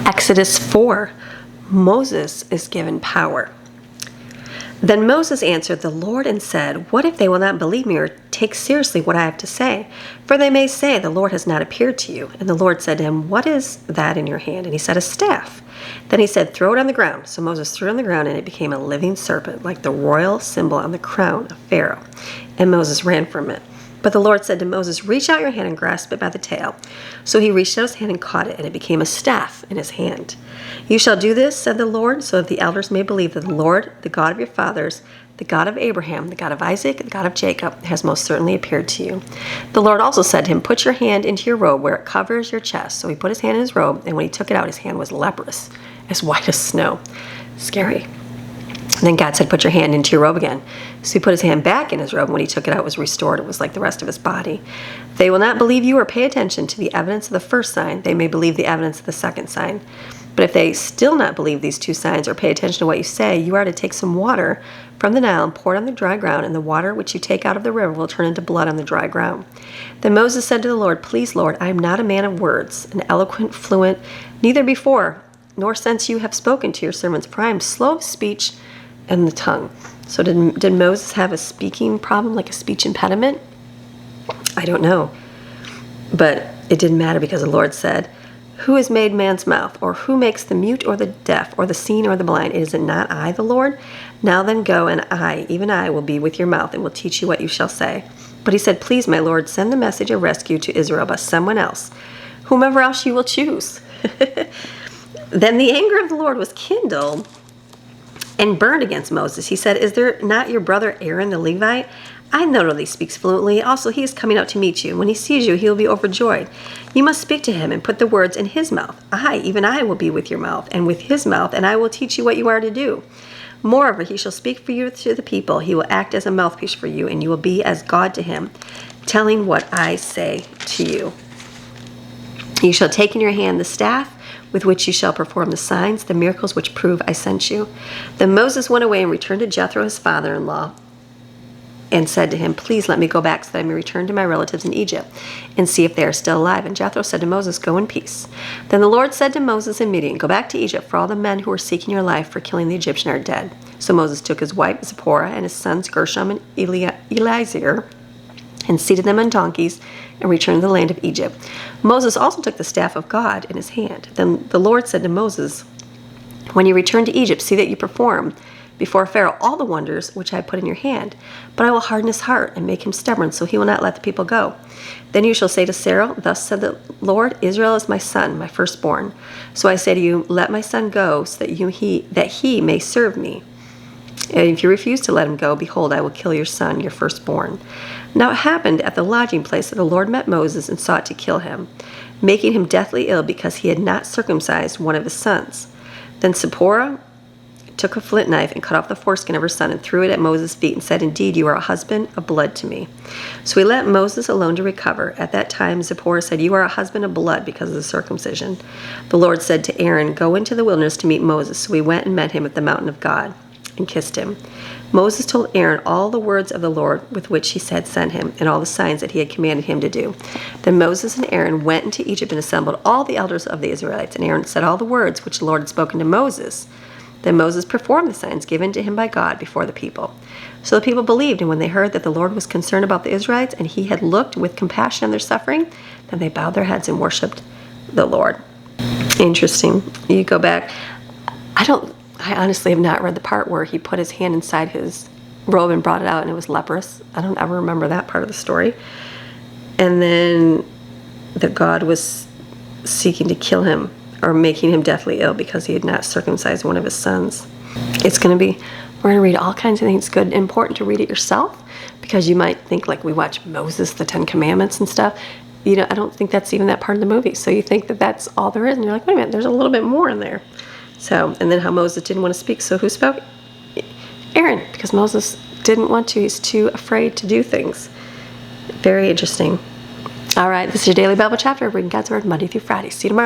Exodus 4, Moses is given power. Then Moses answered the Lord and said, "What if they will not believe me or take seriously what I have to say? For they may say, the Lord has not appeared to you." And the Lord said to him, "What is that in your hand?" And he said, "A staff." Then he said, "Throw it on the ground." So Moses threw it on the ground, and it became a living serpent, like the royal symbol on the crown of Pharaoh. And Moses ran from it. But the Lord said to Moses, "Reach out your hand and grasp it by the tail." So he reached out his hand and caught it, and it became a staff in his hand. "You shall do this," said the Lord, "so that the elders may believe that the Lord, the God of your fathers, the God of Abraham, the God of Isaac, the God of Jacob, has most certainly appeared to you." The Lord also said to him, "Put your hand into your robe where it covers your chest." So he put his hand in his robe, and when he took it out, his hand was leprous, as white as snow. Scary. And then God said, "Put your hand into your robe again." So he put his hand back in his robe, and when he took it out, it was restored. It was like the rest of his body. "They will not believe you or pay attention to the evidence of the first sign. They may believe the evidence of the second sign. But if they still not believe these two signs or pay attention to what you say, you are to take some water from the Nile and pour it on the dry ground, and the water which you take out of the river will turn into blood on the dry ground." Then Moses said to the Lord, "Please, Lord, I am not a man of words, an eloquent, fluent, neither before nor since you have spoken to your servants, for I am slow of speech and the tongue." So did Moses have a speaking problem, like a speech impediment? I don't know. But it didn't matter, because the Lord said, "Who has made man's mouth? Or who makes the mute or the deaf or the seen or the blind? Is it not I, the Lord? Now then go, and I, even I, will be with your mouth and will teach you what you shall say." But he said, "Please, my Lord, send the message of rescue to Israel by someone else, whomever else you will choose." Then the anger of the Lord was kindled and burned against Moses. He said, "Is there not your brother Aaron the Levite? I know that he speaks fluently. Also, he is coming out to meet you. When he sees you, he will be overjoyed. You must speak to him and put the words in his mouth. I, even I, will be with your mouth and with his mouth, and I will teach you what you are to do. Moreover, he shall speak for you to the people. He will act as a mouthpiece for you, and you will be as God to him, telling what I say to you. You shall take in your hand the staff with which you shall perform the signs, the miracles which prove I sent you." Then Moses went away and returned to Jethro, his father-in-law, and said to him, "Please let me go back so that I may return to my relatives in Egypt and see if they are still alive." And Jethro said to Moses, "Go in peace." Then the Lord said to Moses in Midian, "Go back to Egypt, for all the men who were seeking your life for killing the Egyptian are dead." So Moses took his wife Zipporah and his sons Gershom and Eliezer and seated them on donkeys and returned to the land of Egypt. Moses also took the staff of God in his hand. Then the Lord said to Moses, "When you return to Egypt, see that you perform before Pharaoh all the wonders which I put in your hand. But I will harden his heart and make him stubborn, so he will not let the people go. Then you shall say to Sarah, 'Thus said the Lord, Israel is my son, my firstborn. So I say to you, let my son go, so that he may serve me. And if you refuse to let him go, behold, I will kill your son, your firstborn.'" Now it happened at the lodging place that the Lord met Moses and sought to kill him, making him deathly ill because he had not circumcised one of his sons. Then Zipporah took a flint knife and cut off the foreskin of her son and threw it at Moses' feet and said, "Indeed, you are a husband of blood to me." So he let Moses alone to recover. At that time, Zipporah said, "You are a husband of blood because of the circumcision." The Lord said to Aaron, "Go into the wilderness to meet Moses." So he went and met him at the mountain of God and kissed him. Moses told Aaron all the words of the Lord with which he had sent him, and all the signs that he had commanded him to do. Then Moses and Aaron went into Egypt and assembled all the elders of the Israelites, and Aaron said all the words which the Lord had spoken to Moses. Then Moses performed the signs given to him by God before the people. So the people believed, and when they heard that the Lord was concerned about the Israelites, and he had looked with compassion on their suffering, then they bowed their heads and worshipped the Lord. Interesting. You go back. I honestly have not read the part where he put his hand inside his robe and brought it out and it was leprous. I don't ever remember that part of the story. And then that God was seeking to kill him or making him deathly ill because he had not circumcised one of his sons. We're going to read all kinds of things. It's good and important to read it yourself, because you might think, like, we watch Moses, the 10 Commandments and stuff. I don't think that's even that part of the movie. So you think that that's all there is, and you're like, wait a minute, there's a little bit more in there. So, and then how Moses didn't want to speak. So who spoke? Aaron, because Moses didn't want to. He's too afraid to do things. Very interesting. All right, this is your Daily Bible Chapter, reading God's Word Monday through Friday. See you tomorrow.